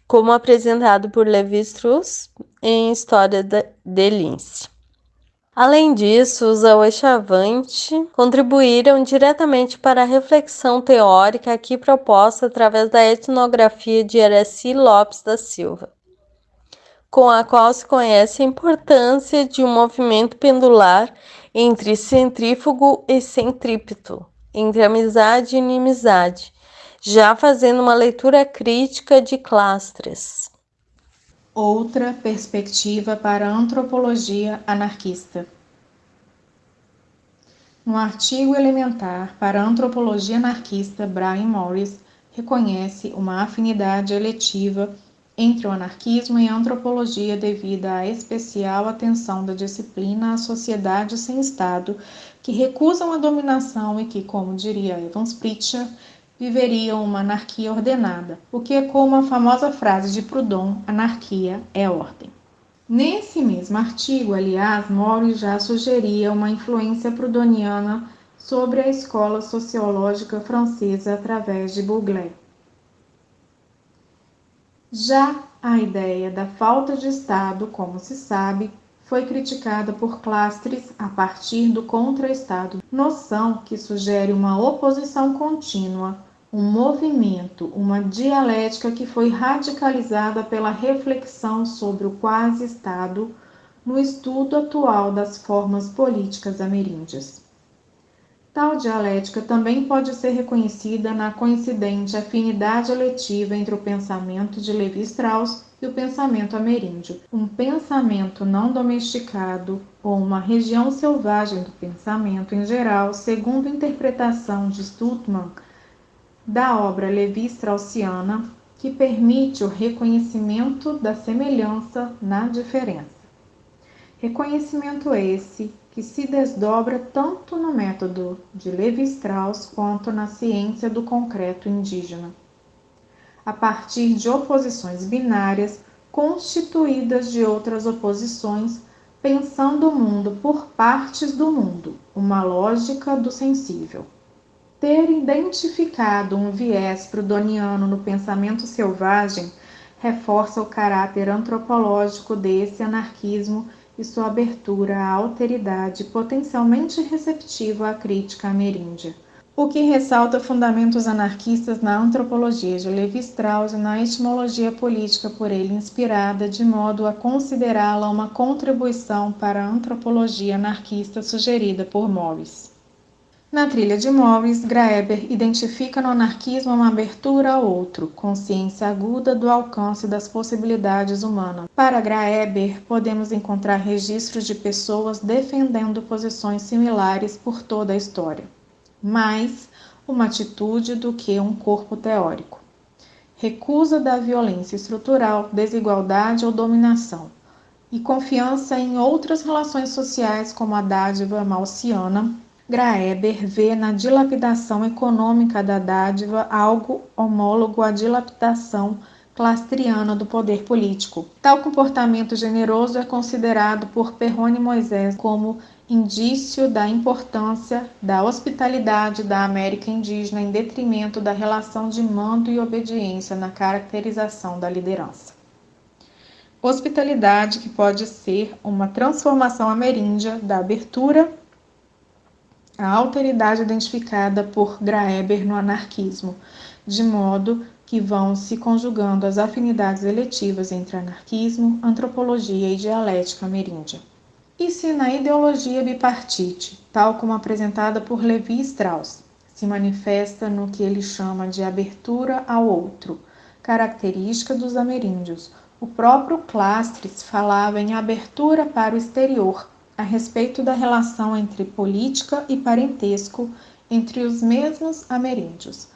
como apresentado por Levi-Strauss em História de Lince. Além disso, os Auê Chavante contribuíram diretamente para a reflexão teórica aqui proposta através da etnografia de Aracy Lopes da Silva, com a qual se conhece a importância de um movimento pendular entre centrífugo e centrípeto, entre amizade e inimizade, já fazendo uma leitura crítica de Clastres. Outra perspectiva para a antropologia anarquista. No artigo elementar para a antropologia anarquista, Brian Morris reconhece uma afinidade eletiva entre o anarquismo e a antropologia devido à especial atenção da disciplina à sociedade sem Estado, que recusam a dominação e que, como diria Evans Pritchard, viveriam uma anarquia ordenada, o que ecoa uma famosa frase de Proudhon: anarquia é ordem. Nesse mesmo artigo, aliás, Morris já sugeria uma influência proudhoniana sobre a escola sociológica francesa através de Bourdieu. Já a ideia da falta de Estado, como se sabe, foi criticada por Clastres a partir do contra-Estado, noção que sugere uma oposição contínua um movimento, uma dialética que foi radicalizada pela reflexão sobre o quase-estado no estudo atual das formas políticas ameríndias. Tal dialética também pode ser reconhecida na coincidente afinidade eletiva entre o pensamento de Levi-Strauss e o pensamento ameríndio. Um pensamento não domesticado ou uma região selvagem do pensamento em geral, segundo a interpretação de Stutman da obra Levi-Straussiana, que permite o reconhecimento da semelhança na diferença. Reconhecimento esse que se desdobra tanto no método de Levi-Strauss quanto na ciência do concreto indígena, a partir de oposições binárias constituídas de outras oposições, pensando o mundo por partes do mundo, uma lógica do sensível. Ter identificado um viés frudoniano no pensamento selvagem reforça o caráter antropológico desse anarquismo e sua abertura à alteridade potencialmente receptiva à crítica ameríndia, o que ressalta fundamentos anarquistas na antropologia de Levi-Strauss e na etimologia política por ele inspirada, de modo a considerá-la uma contribuição para a antropologia anarquista sugerida por Morris. Na trilha de Morris, Graeber identifica no anarquismo uma abertura ao outro, consciência aguda do alcance das possibilidades humanas. Para Graeber, podemos encontrar registros de pessoas defendendo posições similares por toda a história, mais uma atitude do que um corpo teórico. Recusa da violência estrutural, desigualdade ou dominação, e confiança em outras relações sociais como a dádiva malsiana. Graeber vê na dilapidação econômica da dádiva algo homólogo à dilapidação clastriana do poder político. Tal comportamento generoso é considerado por Perrone Moisés como indício da importância da hospitalidade da América indígena em detrimento da relação de mando e obediência na caracterização da liderança. Hospitalidade que pode ser uma transformação ameríndia da abertura a alteridade identificada por Graeber no anarquismo, de modo que vão se conjugando as afinidades eletivas entre anarquismo, antropologia e dialética ameríndia. E se na ideologia bipartite, tal como apresentada por Levi-Strauss, se manifesta no que ele chama de abertura ao outro, característica dos ameríndios, o próprio Clastres falava em abertura para o exterior, a respeito da relação entre política e parentesco entre os mesmos ameríndios.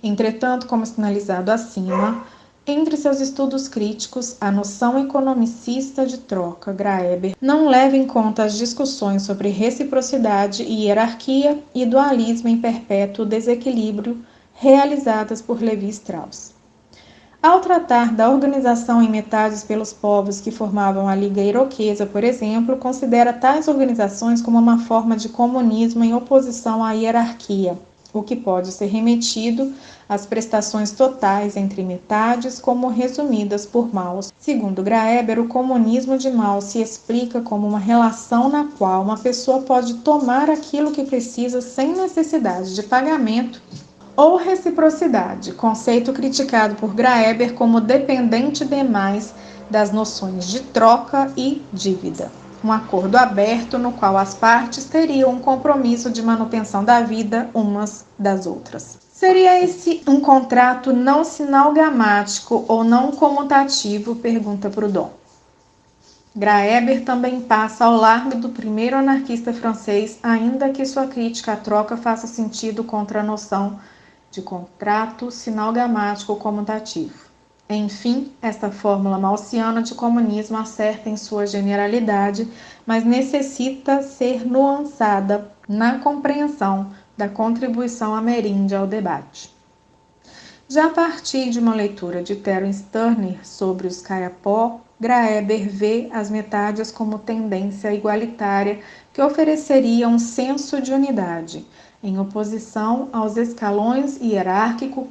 Entretanto, como sinalizado acima, entre seus estudos críticos, a noção economicista de troca, Graeber, não leva em conta as discussões sobre reciprocidade e hierarquia e dualismo em perpétuo desequilíbrio realizadas por Levi-Strauss. Ao tratar da organização em metades pelos povos que formavam a Liga Iroquesa, por exemplo, considera tais organizações como uma forma de comunismo em oposição à hierarquia, o que pode ser remetido às prestações totais entre metades, como resumidas por Mao. Segundo Graeber, o comunismo de Mao se explica como uma relação na qual uma pessoa pode tomar aquilo que precisa sem necessidade de pagamento ou reciprocidade, conceito criticado por Graeber como dependente demais das noções de troca e dívida. Um acordo aberto no qual as partes teriam um compromisso de manutenção da vida umas das outras. Seria esse um contrato não sinalgamático ou não comutativo? Pergunta Proudhon. Graeber também passa ao largo do primeiro anarquista francês, ainda que sua crítica à troca faça sentido contra a noção de contrato sinalgamático comutativo. Enfim, esta fórmula malsiana de comunismo acerta em sua generalidade, mas necessita ser nuançada na compreensão da contribuição ameríndia ao debate. Já a partir de uma leitura de Terence Turner sobre os Kayapó, Graeber vê as metades como tendência igualitária que ofereceria um senso de unidade, em oposição aos escalões hierárquicos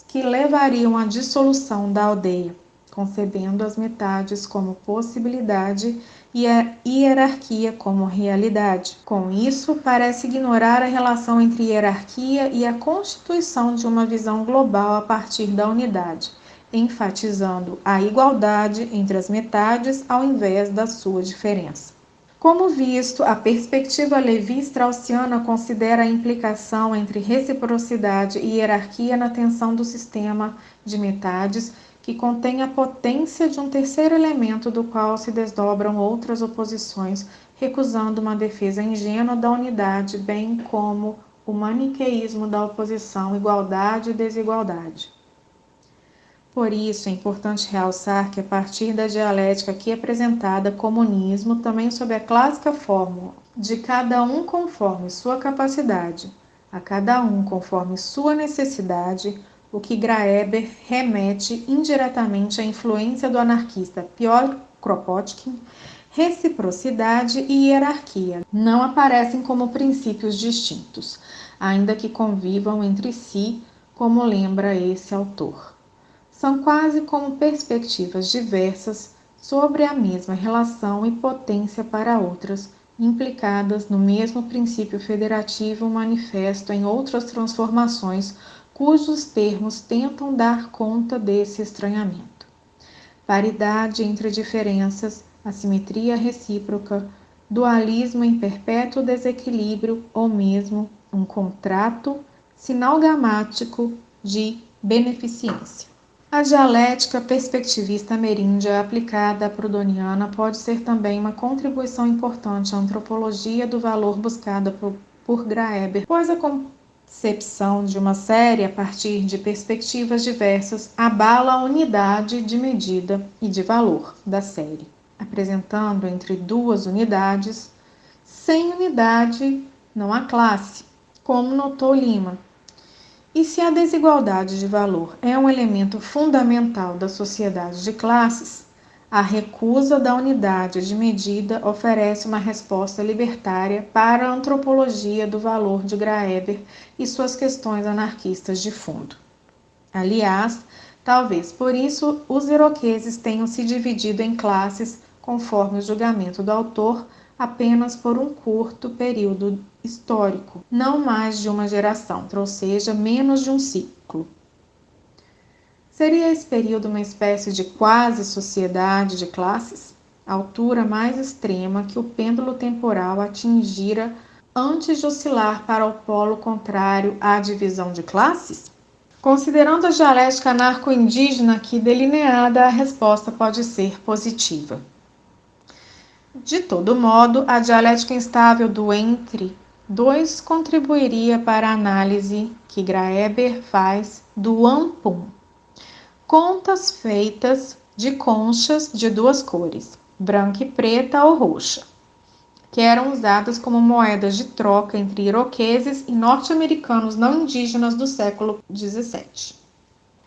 que levariam à dissolução da aldeia, concebendo as metades como possibilidade e a hierarquia como realidade. Com isso, parece ignorar a relação entre hierarquia e a constituição de uma visão global a partir da unidade, enfatizando a igualdade entre as metades ao invés da sua diferença. Como visto, a perspectiva levi-straussiana considera a implicação entre reciprocidade e hierarquia na tensão do sistema de metades, que contém a potência de um terceiro elemento do qual se desdobram outras oposições, recusando uma defesa ingênua da unidade, bem como o maniqueísmo da oposição igualdade e desigualdade. Por isso, é importante realçar que, a partir da dialética aqui apresentada, comunismo, também sob a clássica fórmula de cada um conforme sua capacidade, a cada um conforme sua necessidade, o que Graeber remete indiretamente à influência do anarquista Piotr Kropotkin, reciprocidade e hierarquia não aparecem como princípios distintos, ainda que convivam entre si, como lembra esse autor. São quase como perspectivas diversas sobre a mesma relação e potência para outras, implicadas no mesmo princípio federativo manifesto em outras transformações, cujos termos tentam dar conta desse estranhamento. Paridade entre diferenças, assimetria recíproca, dualismo em perpétuo desequilíbrio ou mesmo um contrato sinalgamático de beneficência. A dialética perspectivista ameríndia aplicada à proudhoniana pode ser também uma contribuição importante à antropologia do valor buscada por Graeber, pois a concepção de uma série a partir de perspectivas diversas abala a unidade de medida e de valor da série, apresentando entre duas unidades, sem unidade não há classe, como notou Lima. E se a desigualdade de valor é um elemento fundamental da sociedade de classes, a recusa da unidade de medida oferece uma resposta libertária para a antropologia do valor de Graeber e suas questões anarquistas de fundo. Aliás, talvez por isso os iroqueses tenham se dividido em classes, conforme o julgamento do autor, apenas por um curto período histórico, não mais de uma geração, ou seja, menos de um ciclo. Seria esse período uma espécie de quase sociedade de classes, a altura mais extrema que o pêndulo temporal atingira antes de oscilar para o polo contrário à divisão de classes? Considerando a dialética anarco-indígena aqui delineada, a resposta pode ser positiva. De todo modo, a dialética instável do entre dois contribuiria para a análise que Graeber faz do ampum. Contas feitas de conchas de duas cores, branca e preta ou roxa, que eram usadas como moedas de troca entre iroqueses e norte-americanos não indígenas do século XVII.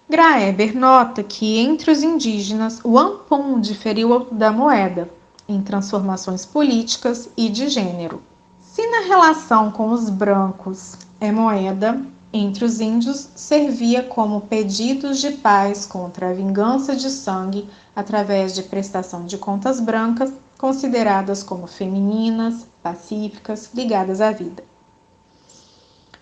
Graeber nota que, entre os indígenas, o ampum diferiu da moeda, em transformações políticas e de gênero. Se na relação com os brancos é moeda, entre os índios servia como pedidos de paz contra a vingança de sangue através de prestação de contas brancas, consideradas como femininas, pacíficas, ligadas à vida.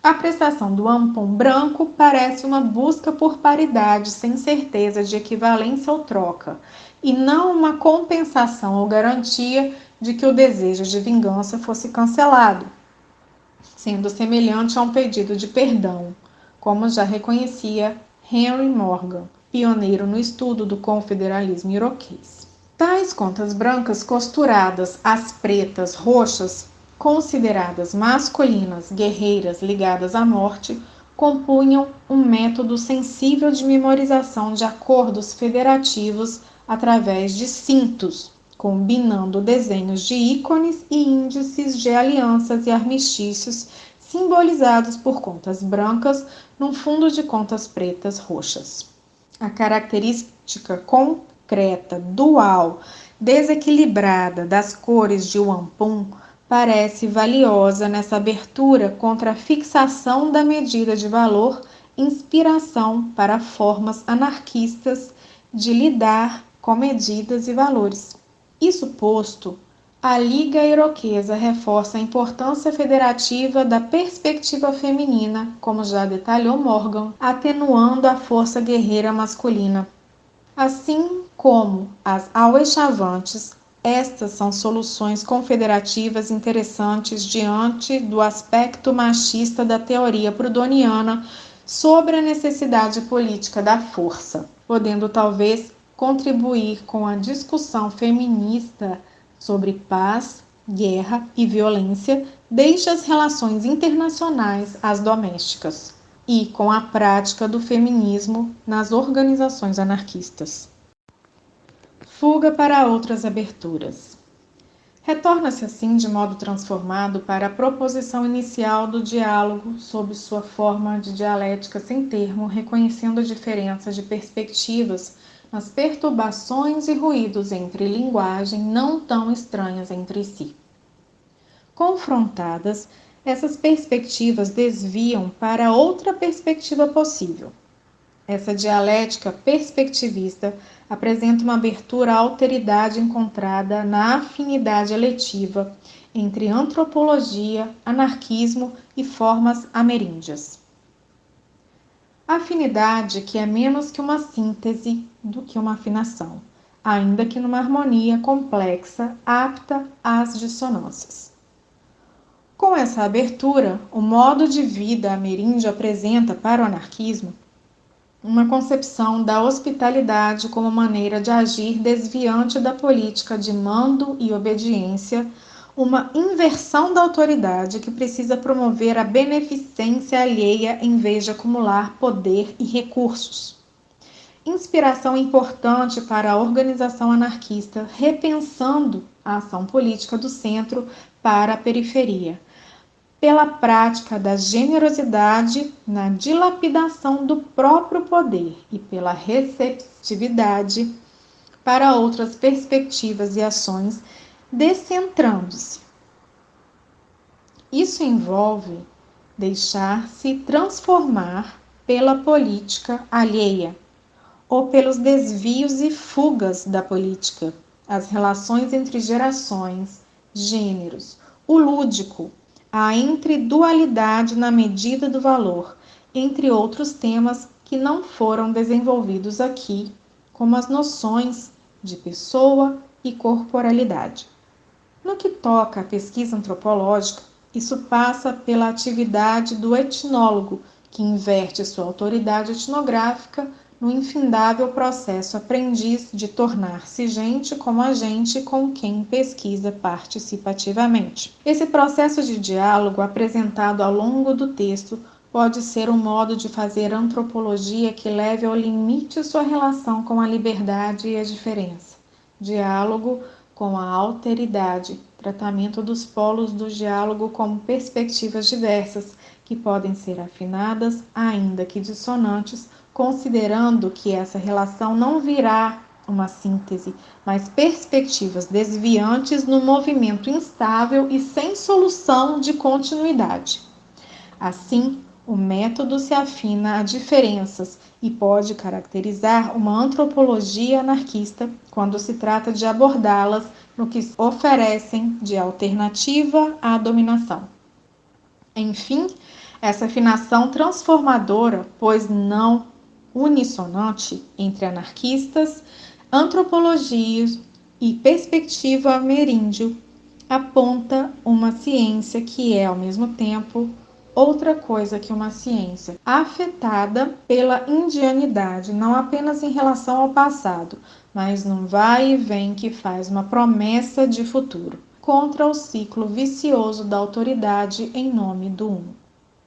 A prestação do ampum branco parece uma busca por paridade sem certeza de equivalência ou troca, e não uma compensação ou garantia de que o desejo de vingança fosse cancelado, sendo semelhante a um pedido de perdão, como já reconhecia Henry Morgan, pioneiro no estudo do confederalismo iroquês. Tais contas brancas costuradas às pretas roxas, consideradas masculinas, guerreiras ligadas à morte, compunham um método sensível de memorização de acordos federativos através de cintos, combinando desenhos de ícones e índices de alianças e armistícios simbolizados por contas brancas num fundo de contas pretas roxas. A característica concreta, dual, desequilibrada das cores de wampum parece valiosa nessa abertura contra a fixação da medida de valor, inspiração para formas anarquistas de lidar com medidas e valores. Isso posto, A Liga Iroquesa reforça a importância federativa da perspectiva feminina, como já detalhou Morgan, atenuando a força guerreira masculina. Assim como as Awechavantes, estas são soluções confederativas interessantes diante do aspecto machista da teoria proudhoniana sobre a necessidade política da força, podendo talvez contribuir com a discussão feminista sobre paz, guerra e violência, desde as relações internacionais às domésticas, e com a prática do feminismo nas organizações anarquistas. Fuga para outras aberturas. Retorna-se assim de modo transformado para a proposição inicial do diálogo sob sua forma de dialética sem termo, reconhecendo a diferença de perspectivas nas perturbações e ruídos entre linguagem não tão estranhas entre si. Confrontadas, essas perspectivas desviam para outra perspectiva possível. Essa dialética perspectivista apresenta uma abertura à alteridade encontrada na afinidade eletiva entre antropologia, anarquismo e formas ameríndias. Afinidade que é menos que uma síntese do que uma afinação, ainda que numa harmonia complexa, apta às dissonâncias. Com essa abertura, o modo de vida ameríndio apresenta para o anarquismo uma concepção da hospitalidade como maneira de agir desviante da política de mando e obediência, uma inversão da autoridade que precisa promover a beneficência alheia em vez de acumular poder e recursos. Inspiração importante para a organização anarquista, repensando a ação política do centro para a periferia, pela prática da generosidade na dilapidação do próprio poder e pela receptividade para outras perspectivas e ações, descentrando-se. Isso envolve deixar-se transformar pela política alheia ou pelos desvios e fugas da política, as relações entre gerações, gêneros, o lúdico, a entredualidade na medida do valor, entre outros temas que não foram desenvolvidos aqui, como as noções de pessoa e corporalidade. No que toca à pesquisa antropológica, isso passa pela atividade do etnólogo, que inverte sua autoridade etnográfica no infindável processo aprendiz de tornar-se gente como agente com quem pesquisa participativamente. Esse processo de diálogo apresentado ao longo do texto pode ser um modo de fazer antropologia que leve ao limite sua relação com a liberdade e a diferença. Diálogo com a alteridade, tratamento dos polos do diálogo como perspectivas diversas, que podem ser afinadas, ainda que dissonantes, considerando que essa relação não virá uma síntese, mas perspectivas desviantes no movimento instável e sem solução de continuidade. Assim, o método se afina a diferenças e pode caracterizar uma antropologia anarquista quando se trata de abordá-las no que oferecem de alternativa à dominação. Enfim, essa afinação transformadora, pois não unissonante, entre anarquistas, antropologias e perspectiva ameríndio, aponta uma ciência que é, ao mesmo tempo, outra coisa que uma ciência, afetada pela indianidade, não apenas em relação ao passado, mas num vai e vem que faz uma promessa de futuro, contra o ciclo vicioso da autoridade em nome do um.